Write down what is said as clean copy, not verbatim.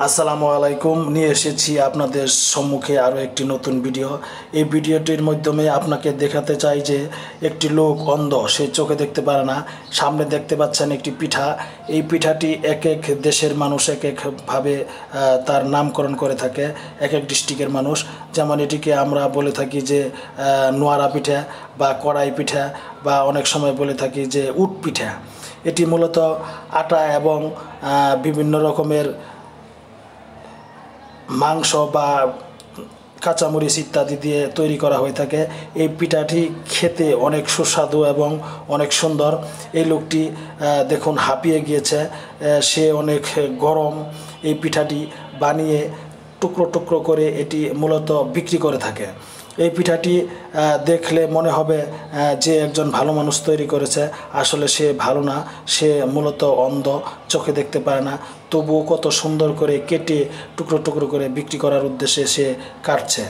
আসসালামু আলাইকুম। নিয়ে এসেছি আপনাদের সম্মুখে আরও একটি নতুন ভিডিও। এই ভিডিওটির মাধ্যমে আপনাকে দেখাতে চাই যে একটি লোক অন্ধ, সে চোখে দেখতে পারে না। সামনে দেখতে পাচ্ছেন একটি পিঠা। এই পিঠাটি এক এক দেশের মানুষ এক একভাবে তার নামকরণ করে থাকে, এক এক ডিস্ট্রিক্টের মানুষ। যেমন এটিকে আমরা বলে থাকি যে নোয়ারা পিঠা বা কড়াই পিঠা, বা অনেক সময় বলে থাকি যে উট পিঠা। এটি মূলত আটা এবং বিভিন্ন রকমের মাংস বা কাঁচামরিচ ইত্যাদি দিয়ে তৈরি করা হয়ে থাকে। এই পিঠাটি খেতে অনেক সুস্বাদু এবং অনেক সুন্দর। এই লোকটি দেখুন হাঁপিয়ে গিয়েছে, সে অনেক গরম। এই পিঠাটি বানিয়ে টুকরো টুকরো করে এটি মূলত বিক্রি করে থাকে। এই পিঠাটি দেখলে মনে হবে যে একজন ভালো মানুষ তৈরি করেছে। আসলে সে ভালো না, সে মূলত অন্ধ, চোখে দেখতে পারে না। তবুও কত সুন্দর করে কেটে টুকরো টুকরো করে বিক্রি করার উদ্দেশ্যে সে কাটছে।